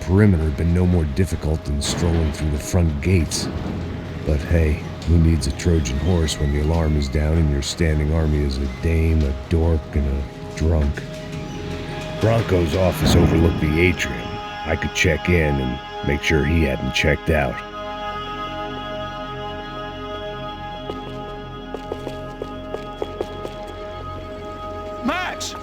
perimeter had been no more difficult than strolling through the front gates. But hey, who needs a Trojan horse when the alarm is down and your standing army is a dame, a dork, and a drunk? Bronco's office overlooked the atrium. I could check in and make sure he hadn't checked out. Max!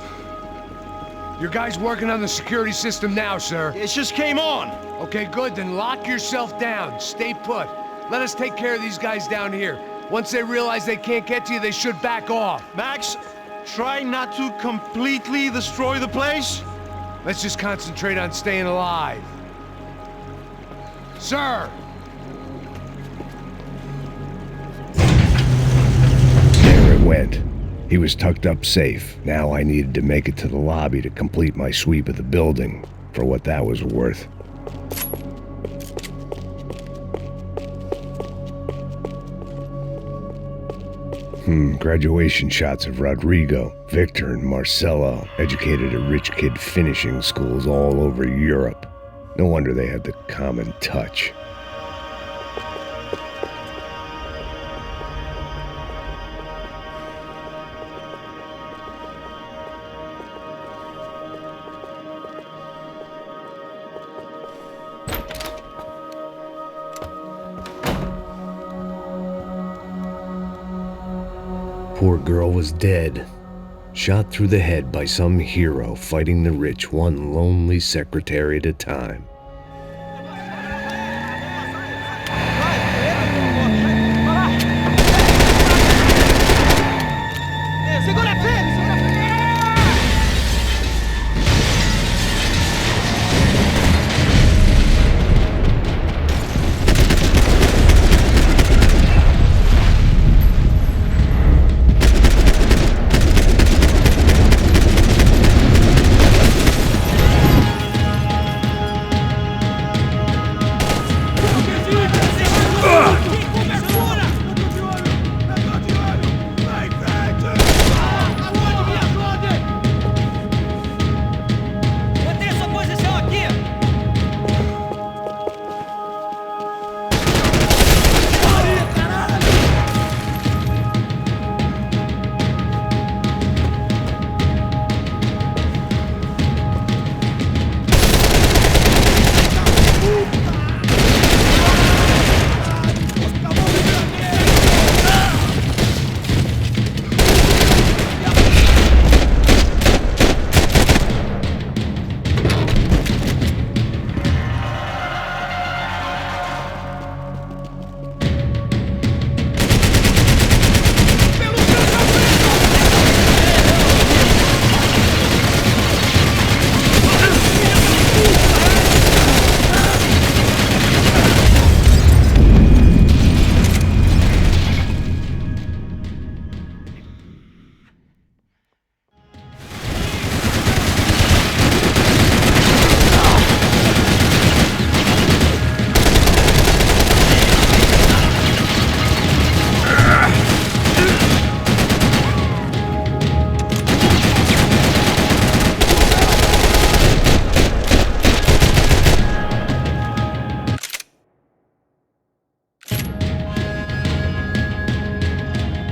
Your guy's working on the security system now, sir. It just came on. Okay, good. Then lock yourself down. Stay put. Let us take care of these guys down here. Once they realize they can't get to you, they should back off. Max, try not to completely destroy the place. Let's just concentrate on staying alive. Sir! There it went. He was tucked up safe. Now I needed to make it to the lobby to complete my sweep of the building, for what that was worth. Graduation shots of Rodrigo, Victor, and Marcelo, educated at rich kid finishing schools all over Europe. No wonder they had the common touch. Poor girl was dead, shot through the head by some hero fighting the rich one lonely secretary at a time.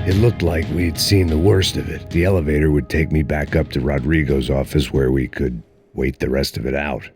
It looked like we'd seen the worst of it. The elevator would take me back up to Rodrigo's office where we could wait the rest of it out.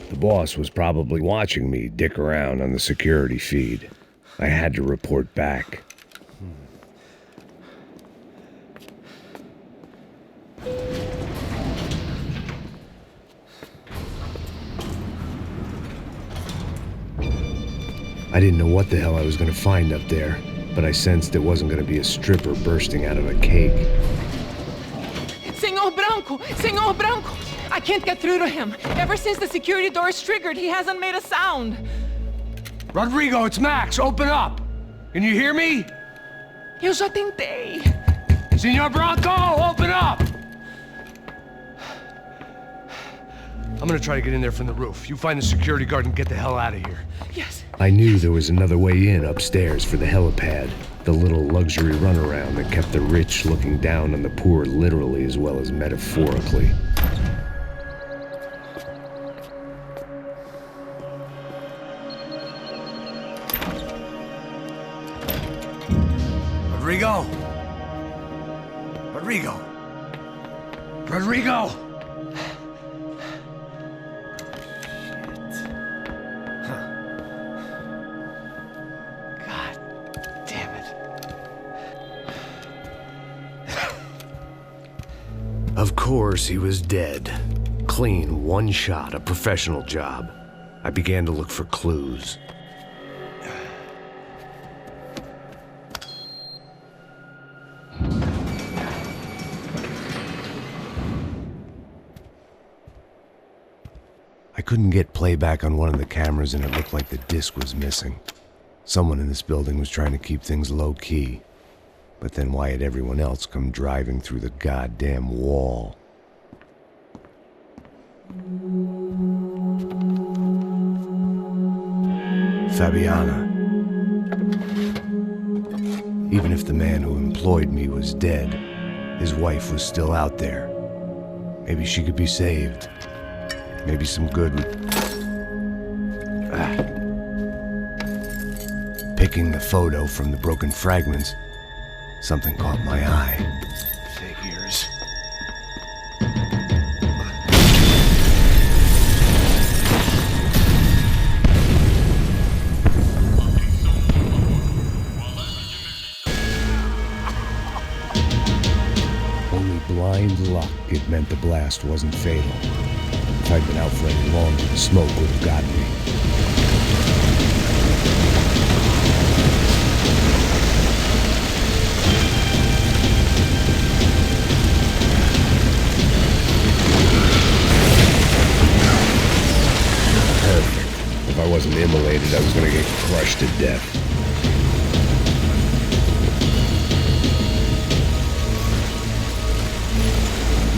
The boss was probably watching me dick around on the security feed. I had to report back. I didn't know what the hell I was going to find up there, but I sensed it wasn't going to be a stripper bursting out of a cake. Senor Branco! I can't get through to him. Ever since the security door is triggered, he hasn't made a sound. Rodrigo, it's Max. Open up. Can you hear me? Eu já tentei. Senor Bronco, open up! I'm gonna try to get in there from the roof. You find the security guard and get the hell out of here. Yes. I knew there was another way in upstairs for the helipad, the little luxury runaround that kept the rich looking down on the poor literally as well as metaphorically. Rodrigo! Rodrigo! Rodrigo! God damn it. Of course, he was dead. Clean, one shot, a professional job. I began to look for clues. I couldn't get playback on one of the cameras and it looked like the disc was missing. Someone in this building was trying to keep things low-key. But then why had everyone else come driving through the goddamn wall? Fabiana. Even if the man who employed me was dead, his wife was still out there. Maybe she could be saved. Maybe some good would... Picking the photo from the broken fragments, something caught my eye. Figures. Only blind luck it meant the blast wasn't fatal. If I'd been out for any longer, the smoke would have gotten me. Perfect. If I wasn't immolated, I was gonna get crushed to death.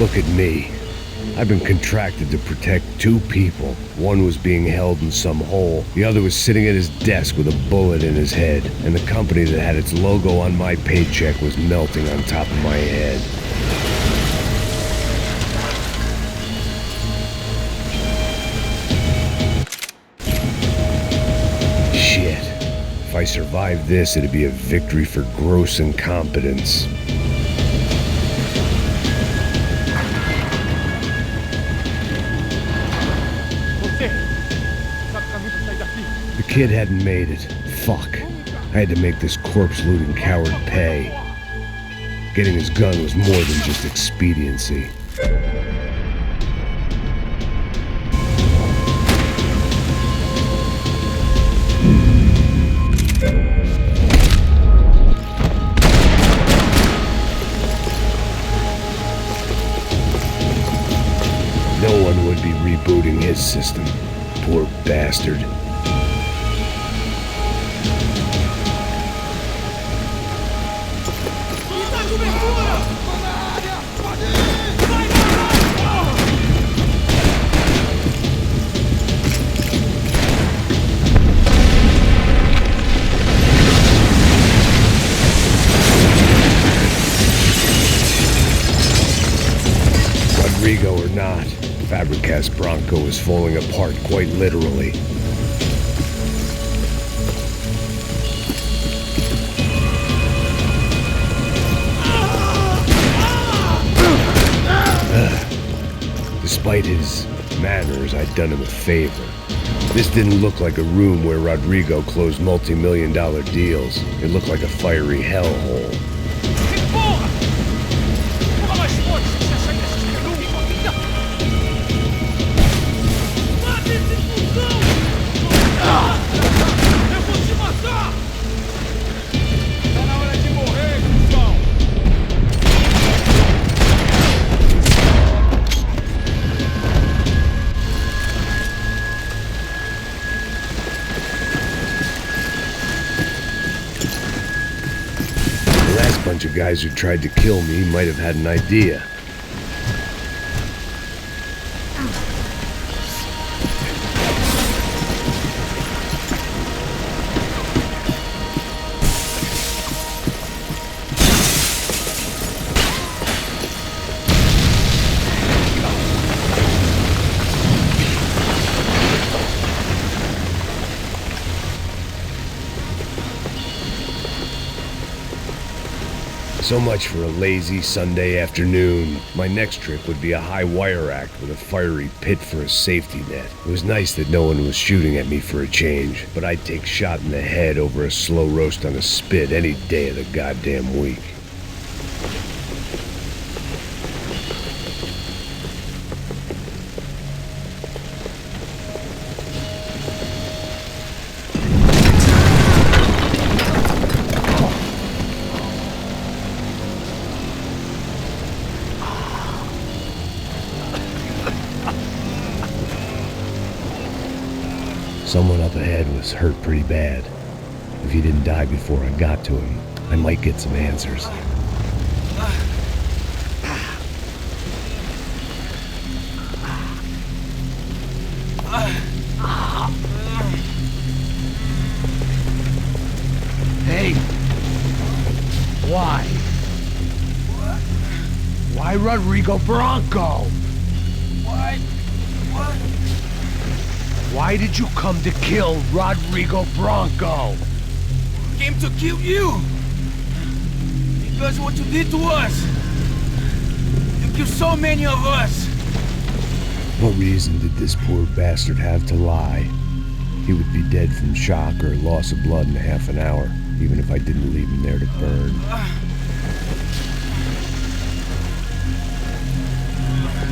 Look at me. I've been contracted to protect two people. One was being held in some hole. The other was sitting at his desk with a bullet in his head. And the company that had its logo on my paycheck was melting on top of my head. Shit. If I survived this, it'd be a victory for gross incompetence. The kid hadn't made it. Fuck. I had to make this corpse-looting coward pay. Getting his gun was more than just expediency. No one would be rebooting his system. Poor bastard. Rodrigo or not, Fabricast Bronco is falling apart quite literally. Despite his manners, I'd done him a favor. This didn't look like a room where Rodrigo closed multi-million-dollar deals. It looked like a fiery hellhole. Last bunch of guys who tried to kill me might have had an idea. So much for a lazy Sunday afternoon. My next trip would be a high wire act with a fiery pit for a safety net. It was nice that no one was shooting at me for a change, but I'd take shot in the head over a slow roast on a spit any day of the goddamn week. Someone up ahead was hurt pretty bad. If he didn't die before I got to him, I might get some answers. Hey! Why? Why Rodrigo Bronco? Why? What? Why did you come to kill Rodrigo Bronco? Came to kill you! Because what you did to us! You killed so many of us! What reason did this poor bastard have to lie? He would be dead from shock or loss of blood in half an hour, even if I didn't leave him there to burn.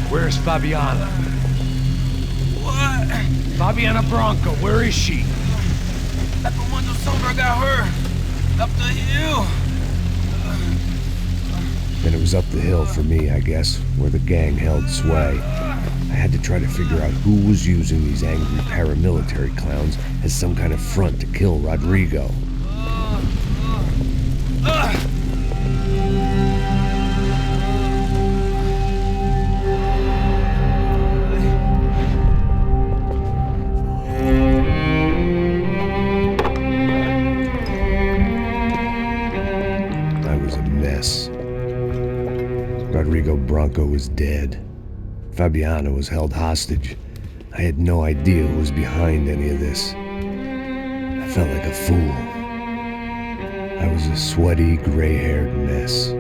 Where's Fabiana? What? Fabiana Bronco, where is she? That Comando Sombra got her! Up the hill! Then it was up the hill for me, I guess, where the gang held sway. I had to try to figure out who was using these angry paramilitary clowns as some kind of front to kill Rodrigo. I was a mess. Rodrigo Bronco was dead. Fabiana was held hostage. I had no idea who was behind any of this. I felt like a fool. I was a sweaty, gray-haired mess.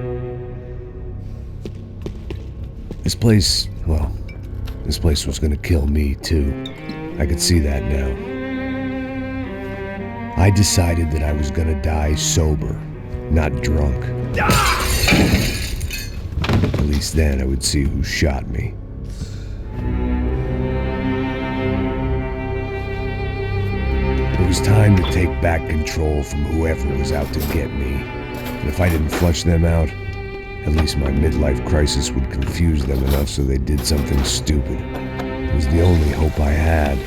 This place was gonna kill me too. I could see that now. I decided that I was gonna die sober, not drunk. At least then I would see who shot me. It was time to take back control from whoever was out to get me. And if I didn't flush them out, at least my midlife crisis would confuse them enough so they did something stupid. It was the only hope I had.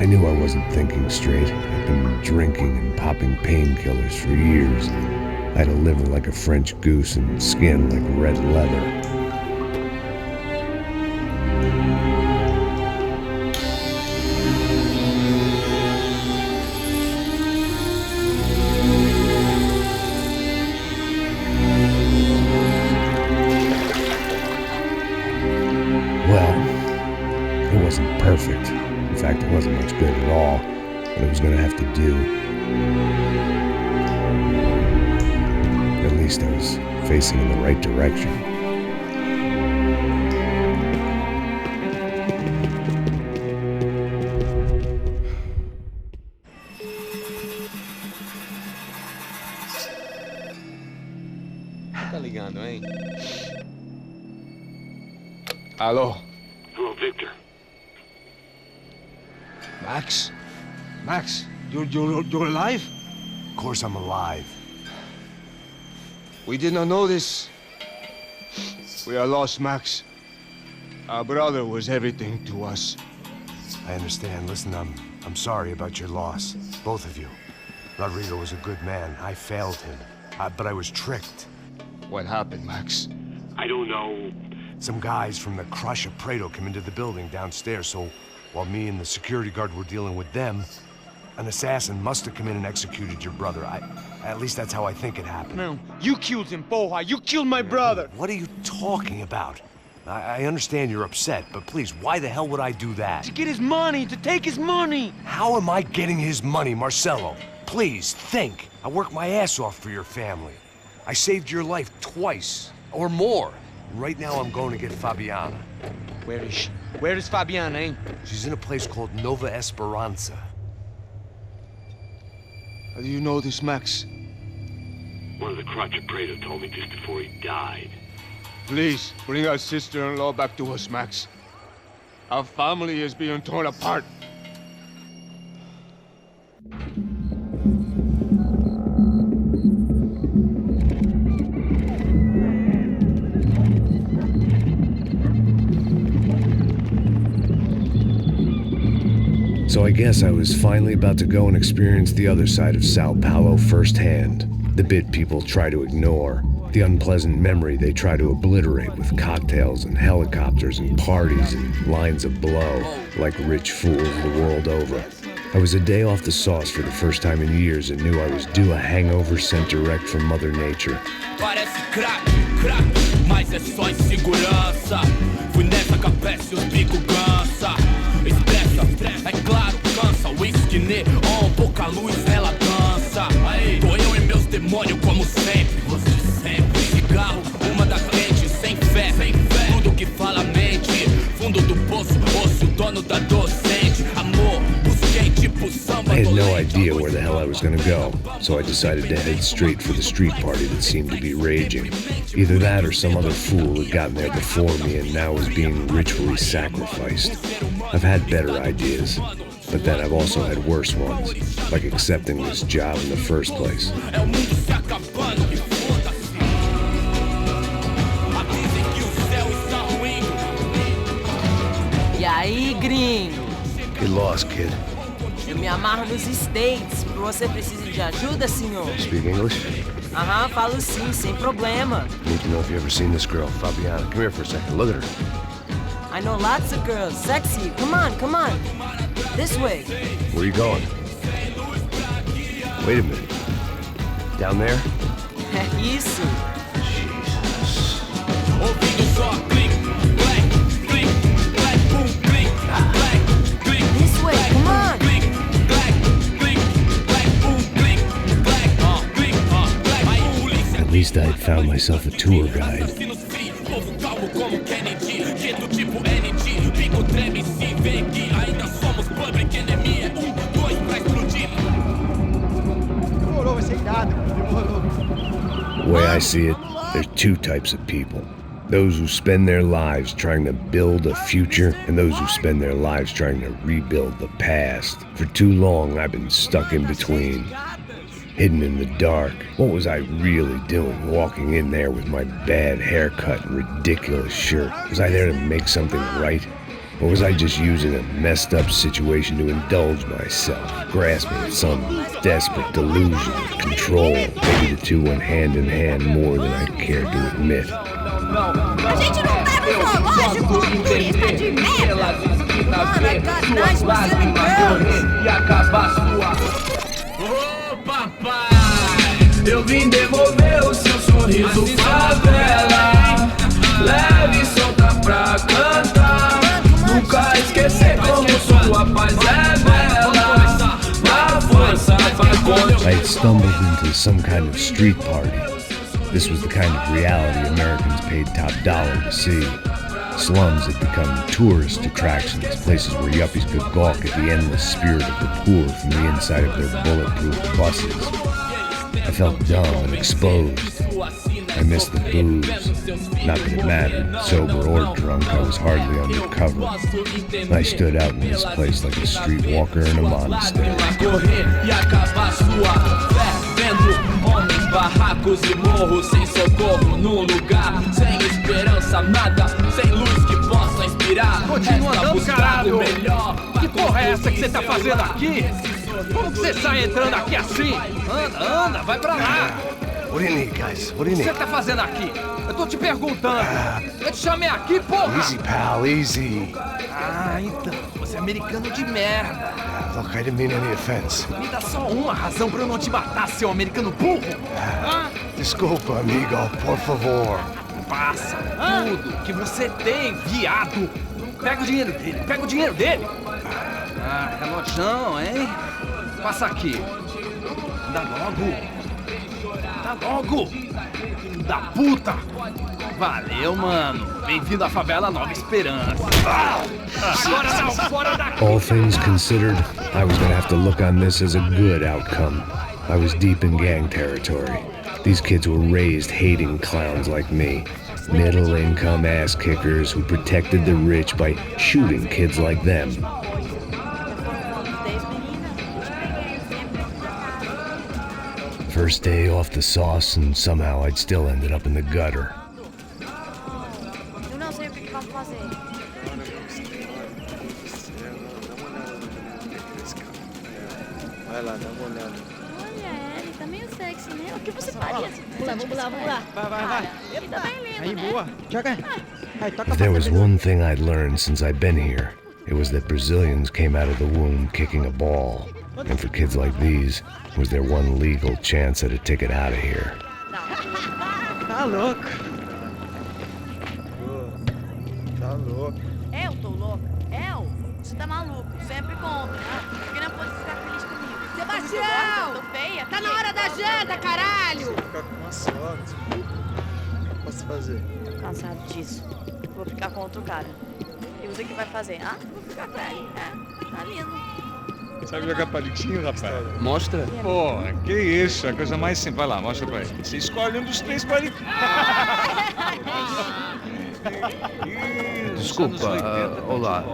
I knew I wasn't thinking straight. I'd been drinking and popping painkillers for years. I had a liver like a French goose and skin like red leather. Well, it wasn't perfect. In fact, it wasn't much good at all, but it was gonna have to do. At least I was facing in the right direction. Tá ligando, hein? Alô? Oh, Victor. Max? Max, you're alive? Of course I'm alive. We did not know this. We are lost, Max. Our brother was everything to us. I understand. Listen, I'm sorry about your loss. Both of you. Rodrigo was a good man. I failed him. But I was tricked. What happened, Max? I don't know. Some guys from the Crush of Prado came into the building downstairs, so while me and the security guard were dealing with them, an assassin must have come in and executed your brother. At least that's how I think it happened. No, you killed him, porra. You killed my brother. What are you talking about? I understand you're upset, but please, why the hell would I do that? To get his money, to take his money. How am I getting his money, Marcelo? Please, think. I worked my ass off for your family. I saved your life twice, or more. Right now I'm going to get Fabiana. Where is she? Where is Fabiana, eh? She's in a place called Nova Esperanza. How do you know this, Max? One of the Crotch of Prado told me just before he died. Please, bring our sister-in-law back to us, Max. Our family is being torn apart. So I guess I was finally about to go and experience the other side of Sao Paulo firsthand. The bit people try to ignore. The unpleasant memory they try to obliterate with cocktails and helicopters and parties and lines of blow, like rich fools the world over. I was a day off the sauce for the first time in years and knew I was due a hangover sent direct from Mother Nature. Parece crack, crack, mas é só insegurança. Fui nessa capeste, os bico cansa. Expressa, é claro, cansa. Whisky neon, pouca luz, ela dança. Tô eu e meus demônios como sempre. Você sempre. Cigarro, uma da frente, sem fé. Tudo que fala mente. Fundo do poço, osso, dono da docente. Amor, busquei tipo samba. I had no idea where the hell I was gonna go, so I decided to head straight for the street party that seemed to be raging. Either that or some other fool had gotten there before me and now was being ritually sacrificed. I've had better ideas, but then I've also had worse ones, like accepting this job in the first place. E aí, gringo? Get lost, kid. Eu me amarro nos States. Você precisa de ajuda, senhor? Speak English? Aham, falo sim, sem problema. Need to know if you ever seen this girl, Fabiana. Come here for a second. Look at her. I know lots of girls. Sexy. Come on, come on. This way. Where are you going? Wait a minute. Down there? Isso. Jesus. This way, come on. At least I'd found myself a tour guide. The way I see it, there's two types of people. Those who spend their lives trying to build a future, and those who spend their lives trying to rebuild the past. For too long, I've been stuck in between. Hidden in the dark. What was I really doing walking in there with my bad haircut and ridiculous shirt? Was I there to make something right? Or was I just using a messed up situation to indulge myself, grasping at some desperate delusion of control? Maybe the two went hand in hand more than I cared to admit. A gente não bebe zoológico, turista de merda! Mano, I got nice Brazilian girls! E acaba sua. Ô papai, eu vim devolver o seu sorriso favela. Leve e solta pra cantar. Nunca esquecer como sua paz é bela. Na força vai continuar. I had stumbled into some kind of street party. This was the kind of reality Americans paid top dollar to see. Slums had become tourist attractions, places where yuppies could gawk at the endless spirit of the poor from the inside of their bulletproof buses. I felt dumb and exposed. I missed the booze. Not that it mattered, sober or drunk, I was hardly undercover. I stood out in this place like a streetwalker in a monastery. Barracos e morros sem socorro num lugar sem esperança, nada, sem luz que possa inspirar. virar. Continua Resta andando, buscar caralho. o melhor. Que porra é essa que você tá fazendo aqui? Como que você sai entrando aqui assim? Anda, vai pra lá. What do you need, guys? What do you O que need? você tá fazendo aqui? Eu tô te perguntando. Eu te chamei aqui, porra. Easy, pal, easy. Ah, então. Você é americano de merda. Look, I didn't mean any offense. Me dá só uma razão pra eu não te matar, seu americano burro. Desculpa, amigo, por favor. Passa tudo que você tem, viado. Pega o dinheiro dele, pega o dinheiro dele. Ah, canojão, hein? Passa aqui. Dá logo. Dá logo. Filho da puta. Valeu, mano. Bem-vindo à favela Nova Esperança. Agora não, fora daqui. All things considered, I was gonna have to look on this as a good outcome. I was deep in gang territory. These kids were raised hating clowns like me. Middle-income ass-kickers who protected the rich by shooting kids like them. First day off the sauce, and somehow I'd still ended up in the gutter. Eu não sei o que vamos fazer. Vai lá, dá uma olhada. Olha, ele tá meio sexy, né? O que você faria? Vamos lá. Vai. Ele tá bem lindo, Aí, né? boa. Joga. Aí, toca If there was one thing I'd learned since I'd been here, it was that Brazilians came out of the womb kicking a ball. And for kids like these, was their one legal chance at a ticket out of here. Tá louco. Tá louco. Eu tô louca. Eu? Você tá maluco. Sempre contra. Porque não pode ficar feliz comigo. Sebastião! Eu tô feia. Tá na hora da janta, caralho! Ficar com uma sorte. O que posso fazer? Tô cansado disso. Vou ficar com outro cara. E você que vai fazer? Ah, vou ficar com ele. É, tá lindo. Sabe jogar palitinho, rapaz? Mostra. Pô, que isso, é a coisa mais simples. Vai lá, mostra pra ele. Você escolhe um dos três palitinhos. Desculpa, olá.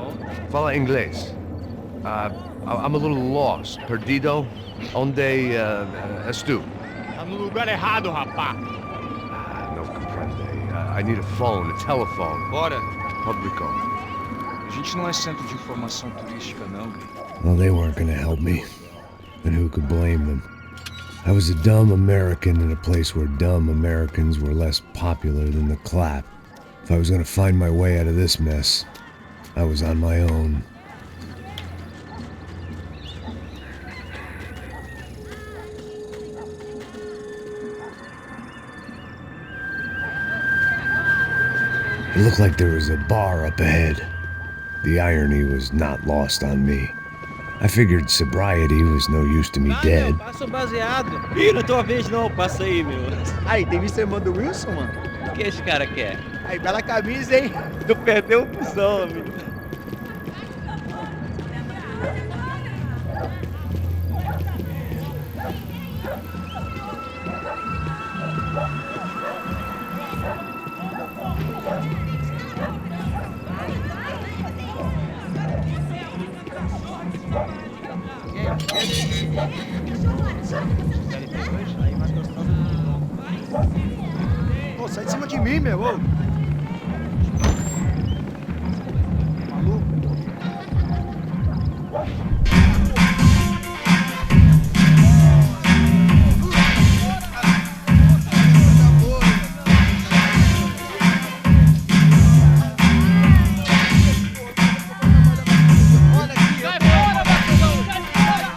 Fala inglês. I'm a little lost. Perdido? Onde és tu? Tá no lugar errado, rapaz. Não compreende. I need a phone, a telephone. Bora. Publico. A gente não é centro de informação turística, não. Well, they weren't gonna help me. And who could blame them? I was a dumb American in a place where dumb Americans were less popular than the clap. If I was gonna find my way out of this mess, I was on my own. It looked like there was a bar up ahead. The irony was not lost on me. I figured sobriety was no use to me dead. Passa o baseado. Ih, não é tua vez não, passa aí, meu. Aí, tem visto a irmã do Wilson, mano? O que esse cara quer? Aí, bela camisa, hein? Tu perdeu o pulsão, amigo. Pô, sai de cima de mim, meu. Ô.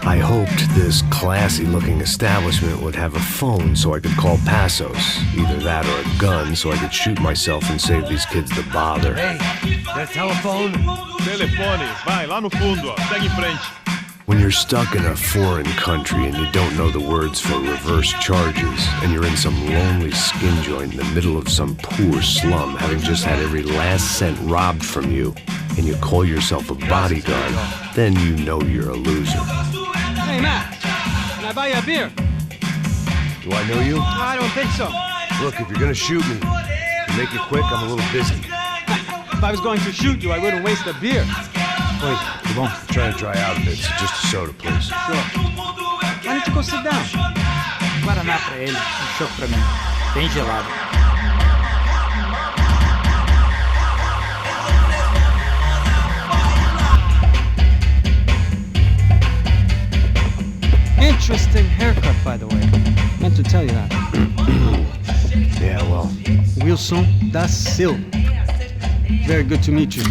I hoped this classy-looking establishment would have a phone so I could call Passos. Either that or a gun so I could shoot myself and save these kids the bother. Hey, got a telephone? Telefone, vai, lá no fundo, ó. Segue em frente. When you're stuck in a foreign country and you don't know the words for reverse charges, and you're in some lonely skin joint in the middle of some poor slum, having just had every last cent robbed from you, and you call yourself a bodyguard, then you know you're a loser. Hey, Matt. Can I buy you a beer? Do I know you? I don't think so. Look, if you're gonna shoot me, make it quick, I'm a little busy. If I was going to shoot you, I wouldn't waste a beer. Wait, come on. I'm trying to dry out a bit, so just a soda, please. Sure. Why don't you go sit down? Guaraná pra ele, choco pra mim. Bem gelado. Interesting haircut, by the way. Meant to tell you that. Yeah, well. Wilson da Silva. Very good to meet you.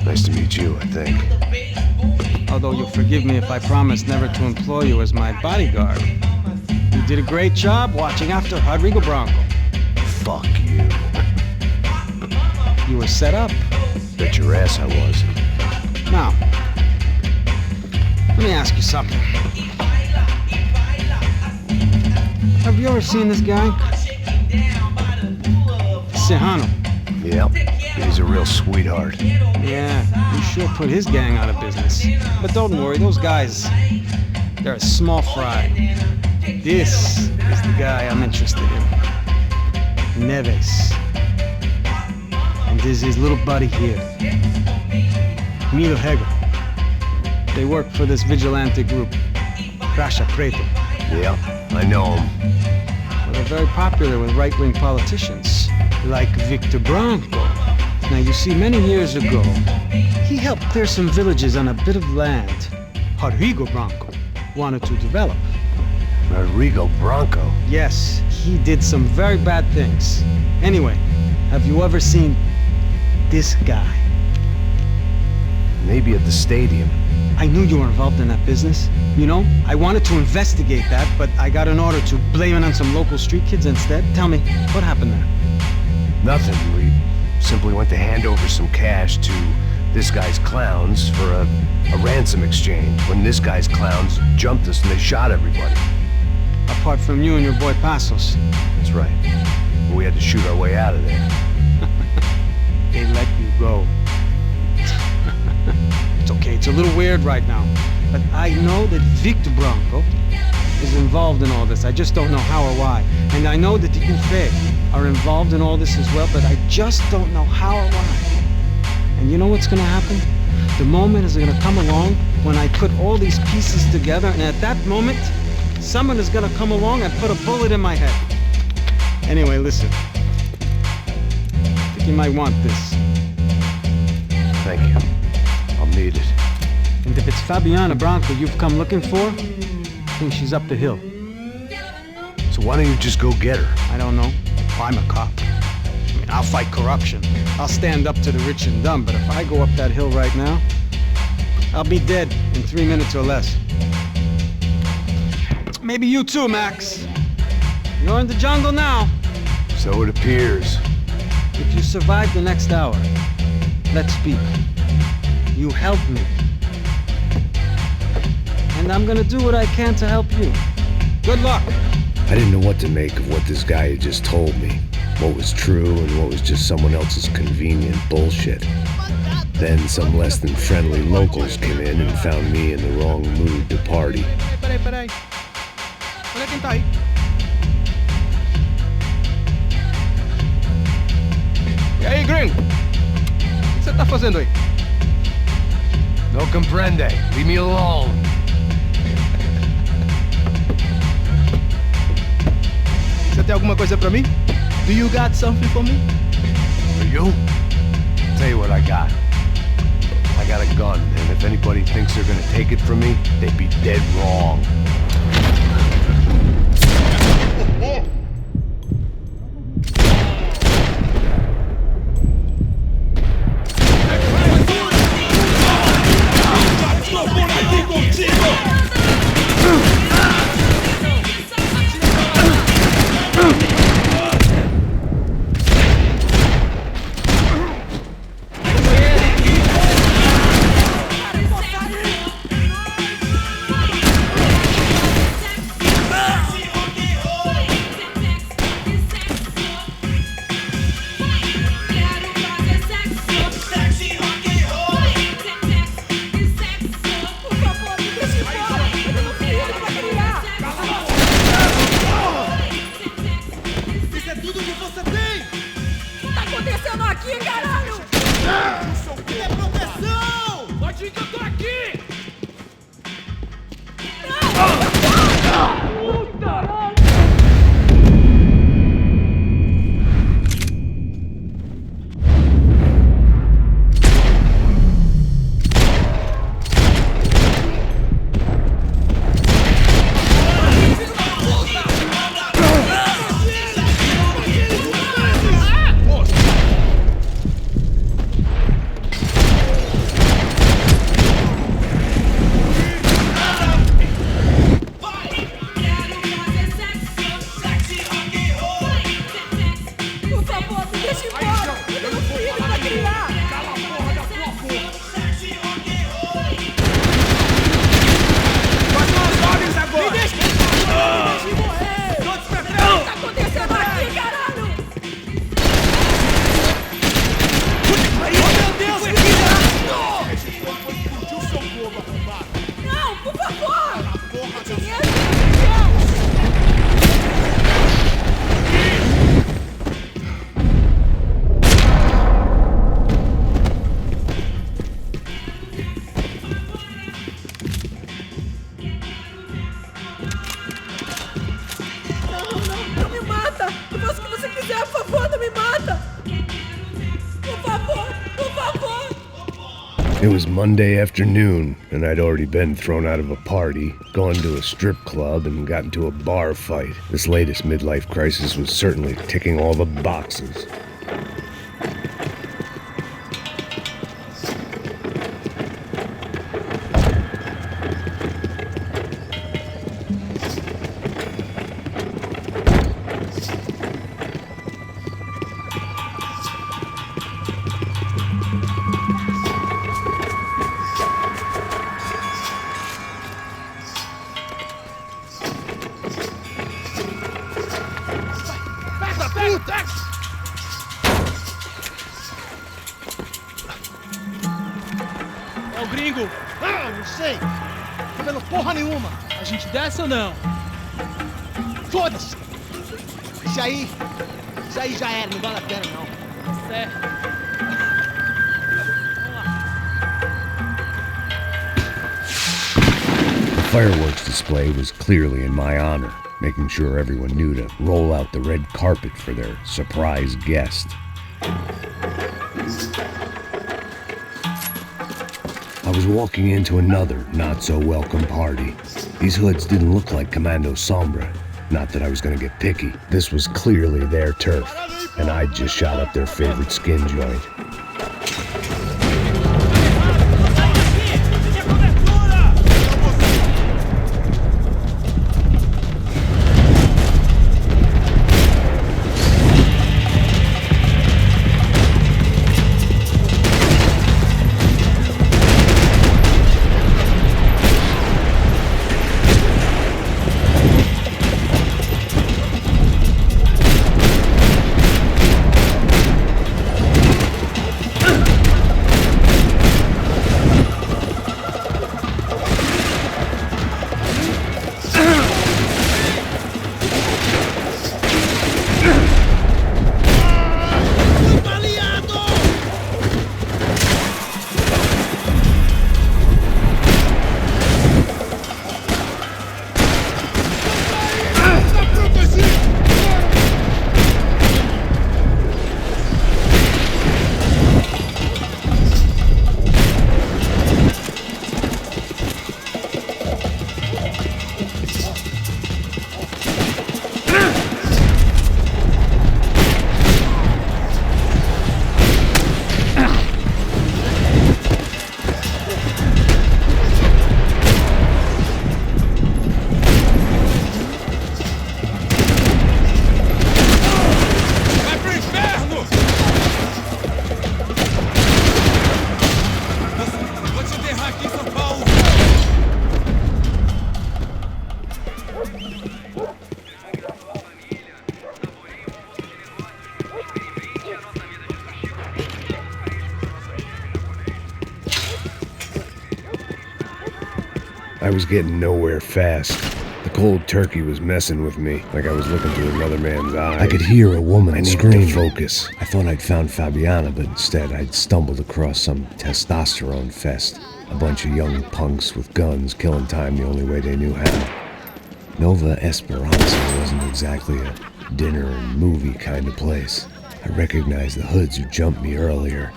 Nice to meet you, I think. Although you'll forgive me if I promise never to employ you as my bodyguard. You did a great job watching after Rodrigo Bronco. Fuck you. You were set up. Bet your ass I was. Now, let me ask you something. Have you ever seen this guy? Serrano. Yep. He's a real sweetheart. Yeah, you sure put his gang out of business. But don't worry, those guys, they're a small fry. This is the guy I'm interested in. Neves. And this is his little buddy here. Milo Hegel. They work for this vigilante group, Crasha Preto. Yeah, I know him. Well, they're very popular with right-wing politicians, like Victor Bronco. Now, you see, many years ago, he helped clear some villages on a bit of land Rodrigo Bronco wanted to develop. Rodrigo Bronco? Yes, he did some very bad things. Anyway, have you ever seen this guy? Maybe at the stadium. I knew you were involved in that business. You know, I wanted to investigate that, but I got an order to blame it on some local street kids instead. Tell me, what happened there? Nothing. We simply went to hand over some cash to this guy's clowns for a ransom exchange when this guy's clowns jumped us and they shot everybody. Apart from you and your boy Passos. That's right. We had to shoot our way out of there. They let you go. It's okay, it's a little weird right now. But I know that Victor Bronco is involved in all this. I just don't know how or why. And I know that the UFE are involved in all this as well, but I just don't know how or why. And you know what's gonna happen? The moment is gonna come along when I put all these pieces together, and at that moment, someone is gonna come along and put a bullet in my head. Anyway, listen. I think you might want this. Thank you. I'll need it. And if it's Fabiana Bronco you've come looking for, I think she's up the hill. So why don't you just go get her? I don't know. I'm a cop. I mean, I'll fight corruption. I'll stand up to the rich and dumb, but if I go up that hill right now, I'll be dead in 3 minutes or less. Maybe you too, Max. You're in the jungle now. So it appears. If you survive the next hour, let's speak. You help me. And I'm gonna do what I can to help you. Good luck. I didn't know what to make of what this guy had just told me. What was true and what was just someone else's convenient bullshit. Then some less than friendly locals came in and found me in the wrong mood to party. Peraí. Olha quem tá aí. E aí, gringo? O que você tá fazendo aí? No comprende. Leave me alone. Você tem alguma coisa pra mim? Do you got something for me? For you? Tell you what I got. I got a gun, and if anybody thinks they're gonna take it from me, they'd be dead wrong. Eu faço o que você quiser, por favor, não me mata! Por favor, por favor! It was Monday afternoon, and I'd already been thrown out of a party, gone to a strip club, and got into a bar fight. This latest midlife crisis was certainly ticking all the boxes. É o gringo! Ah, não sei! Tô vendo porra nenhuma! A gente desce ou não? Foda-se! Isso aí já era, não vale a pena não. Certo. The fireworks display was clearly in my honor, making sure everyone knew to roll out the red carpet for their surprise guest. I was walking into another not-so-welcome party. These hoods didn't look like Commando Sombra. Not that I was gonna get picky. This was clearly their turf, and I'd just shot up their favorite skin joint. I was getting nowhere fast. The cold turkey was messing with me, like I was looking through another man's eyes. I could hear a woman scream. Focus. I thought I'd found Fabiana, but instead I'd stumbled across some testosterone fest. A bunch of young punks with guns killing time the only way they knew how. Nova Esperanza wasn't exactly a dinner and movie kind of place. I recognized the hoods who jumped me earlier.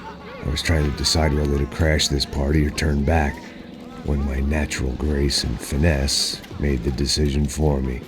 I was trying to decide whether to crash this party or turn back, when my natural grace and finesse made the decision for me.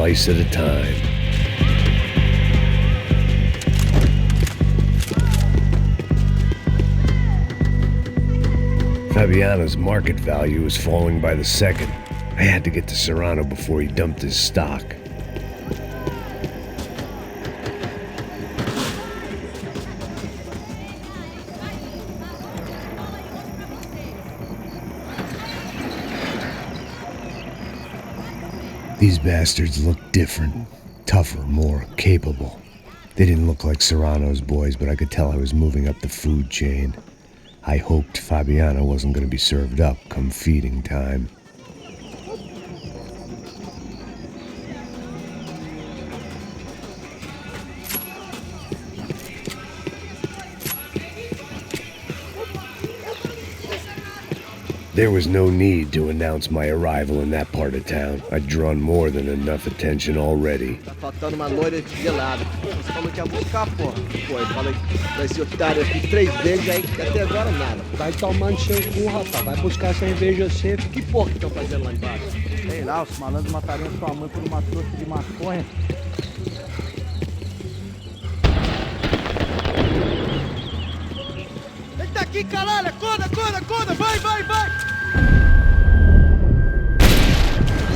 slice at a time. Fabiano's market value was falling by the second. I had to get to Serrano before he dumped his stock. These bastards looked different, tougher, more capable. They didn't look like Serrano's boys, but I could tell I was moving up the food chain. I hoped Fabiano wasn't going to be served up come feeding time. There was no need to announce my arrival in that part of town. I'd drawn more than enough attention already. Tá faltando uma loira gelada. Você falou que ia buscar, pô. Pô, eu falei pra esse otário aqui 3 vezes, aí até agora nada. Vai tomando seu cu, rapaz. Vai buscar cerveja sempre. Que porra que estão fazendo lá embaixo? Sei lá, os malandros matariam sua mãe por uma trouxa de maconha. Ele tá aqui, caralho! Acorda, acorda, acorda! Vai, vai, vai!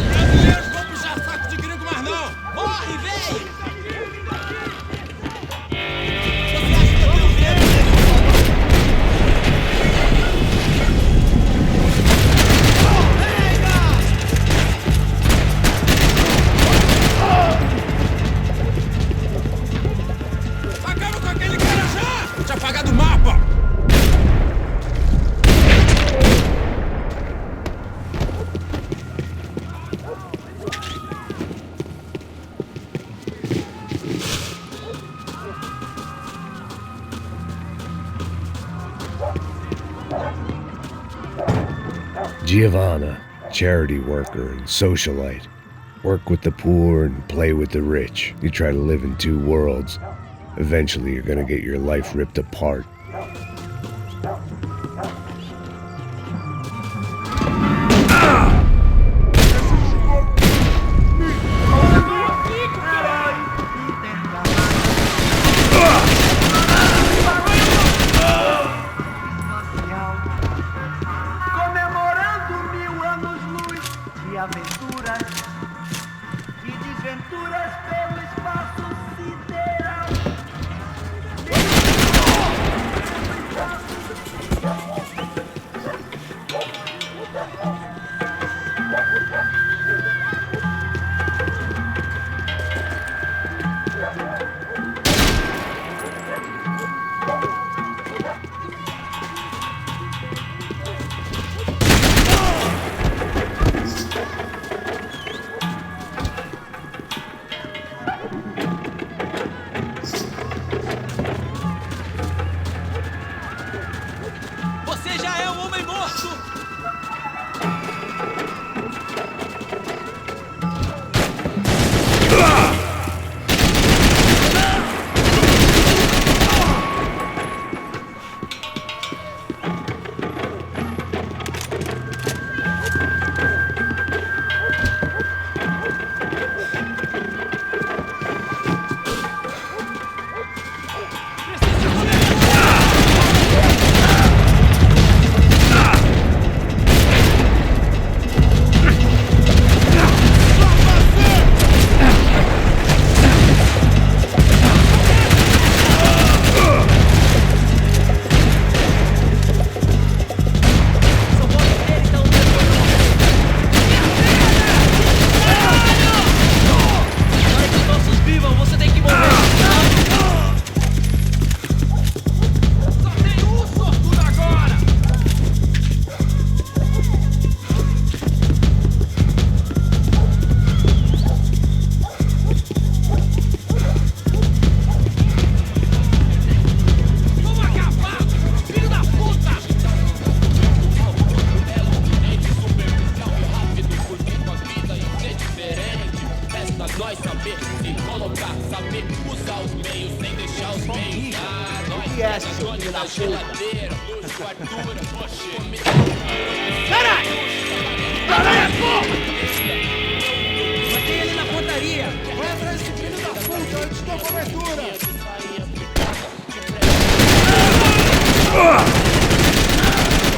Brasileiros vão puxar saco de gringo, mas não! Morre, véi! Você acha que eu tenho medo desse acaba com aquele cara já! Vou te apagar do mapa! Giovanna, charity worker and socialite. Work with the poor and play with the rich. You try to live in 2 worlds. Eventually you're gonna get your life ripped apart. Matei ele na ponta putaria! Vai atrás desse filho da puta, eu te dou cobertura!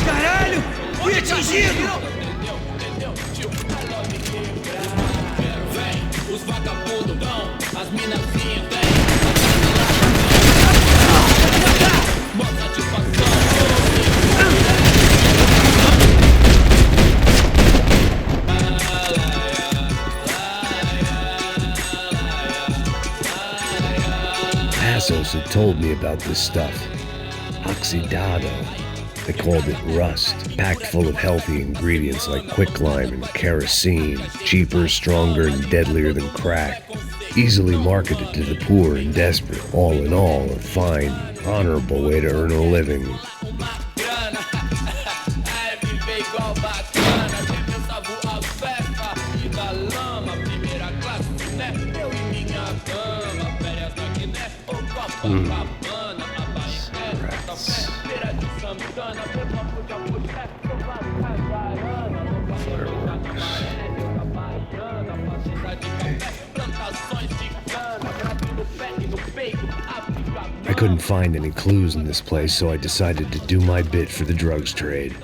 Caralho! Fui atingido! Os vagabundos dão, as minazinhas têm. Mó satisfação. Passos had told me about this stuff. Oxidado. They called it rust, packed full of healthy ingredients like quicklime and kerosene, cheaper, stronger, and deadlier than crack. Easily marketed to the poor and desperate. All in all, a fine, honorable way to earn a living. I couldn't find any clues in this place, so I decided to do my bit for the drugs trade.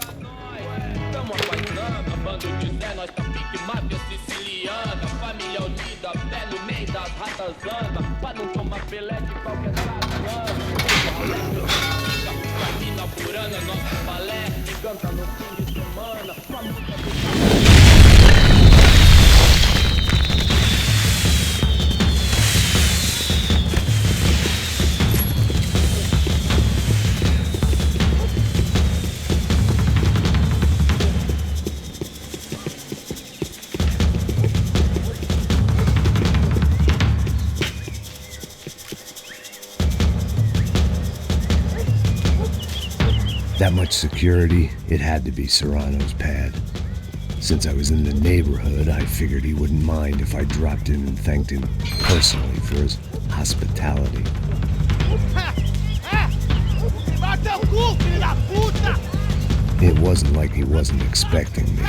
That much security, it had to be Serrano's pad. Since I was in the neighborhood, I figured he wouldn't mind if I dropped in and thanked him personally for his hospitality. It wasn't like he wasn't expecting me.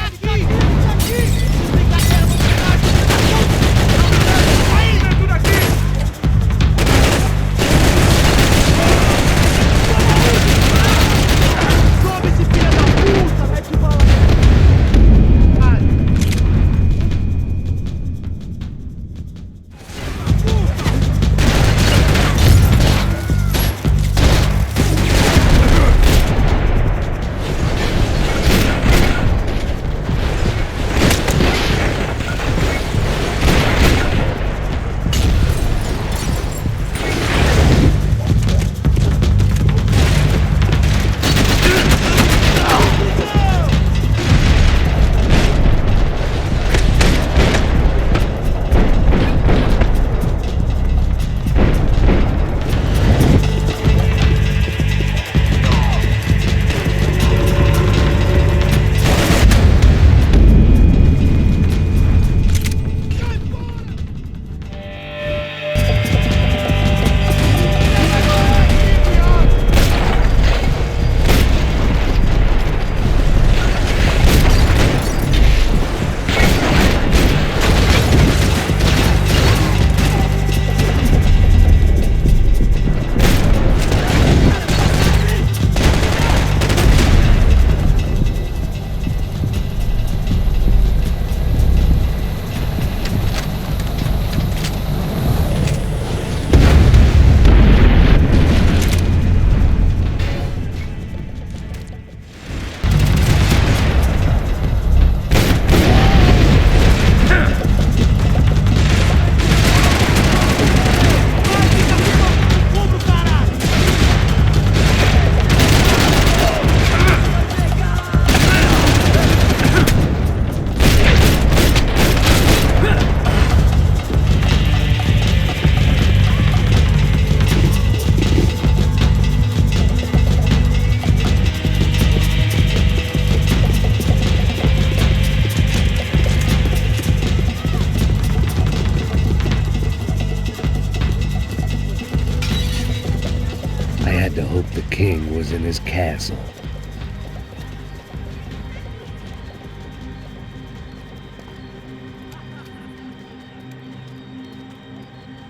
To hope the king was in his castle.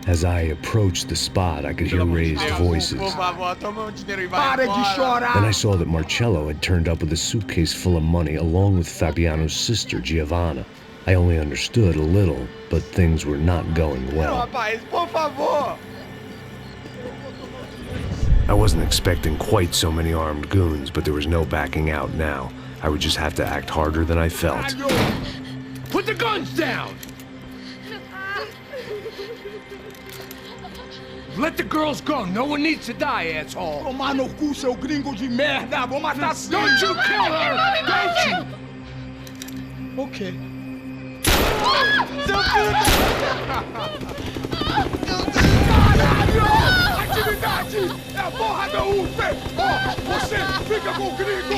As I approached the spot, I could hear raised voices. Por favor, toma dinheiro e vai embora. Then I saw that Marcello had turned up with a suitcase full of money along with Fabiano's sister, Giovanna. I only understood a little, but things were not going well. Rapaz, por favor. I wasn't expecting quite so many armed goons, but there was no backing out now. I would just have to act harder than I felt. Put the guns down! Let the girls go. No one needs to die, asshole. Tomar no cu, seu gringo de merda. Vou matar sim. Don't you kill her! Don't you! Ok. Seu filho Caralho! Atividade! É a porra da UP! Ó, você fica com o gringo!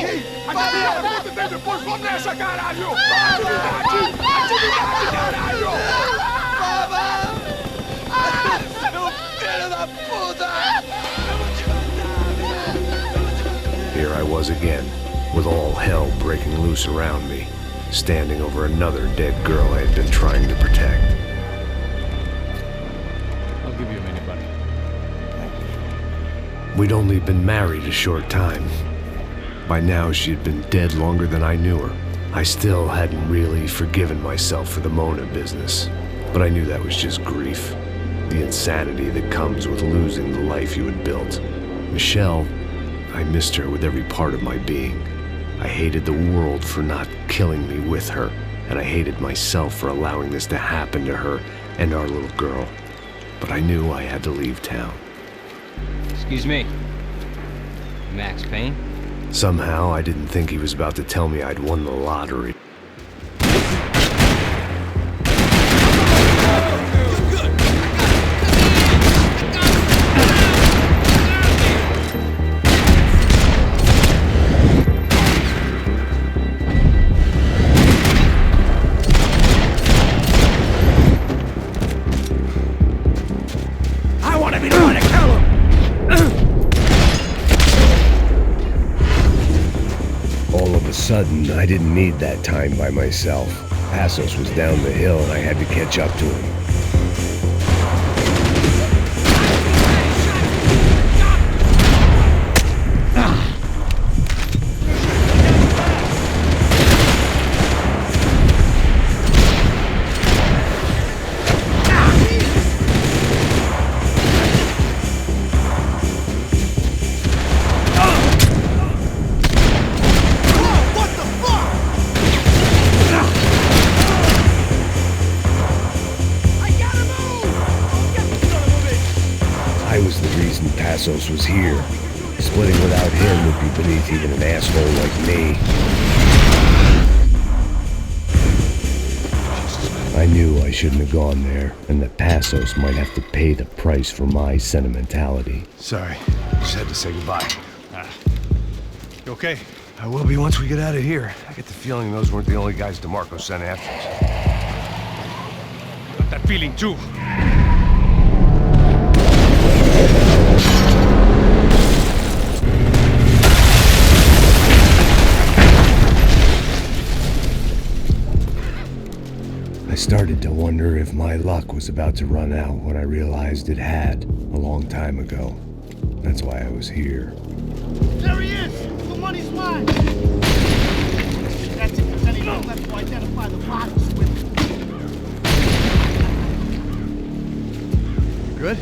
A galera conta dele depois, vamos nessa, caralho! Atividade! Atividade, caralho! Seu filho da puta! Here I was again, with all hell breaking loose around me, standing over another dead girl I had been trying to protect. I'll give you a minute, buddy. We'd only been married a short time. By now, she had been dead longer than I knew her. I still hadn't really forgiven myself for the Mona business, but I knew that was just grief. The insanity that comes with losing the life you had built. Michelle, I missed her with every part of my being. I hated the world for not killing me with her, and I hated myself for allowing this to happen to her and our little girl. But I knew I had to leave town. Excuse me. Max Payne? Somehow, I didn't think he was about to tell me I'd won the lottery. Sudden, I didn't need that time by myself. Passos was down the hill and I had to catch up to him. Passos was here. Splitting without him would be beneath even an asshole like me. I knew I shouldn't have gone there, and that Passos might have to pay the price for my sentimentality. Sorry, just had to say goodbye. You okay? I will be once we get out of here. I get the feeling those weren't the only guys DeMarco sent after us. Got that feeling too. I started to wonder if my luck was about to run out when I realized it had a long time ago. That's why I was here. There he is! The money's mine! That's if there's anyone left to identify the bodies with. Good?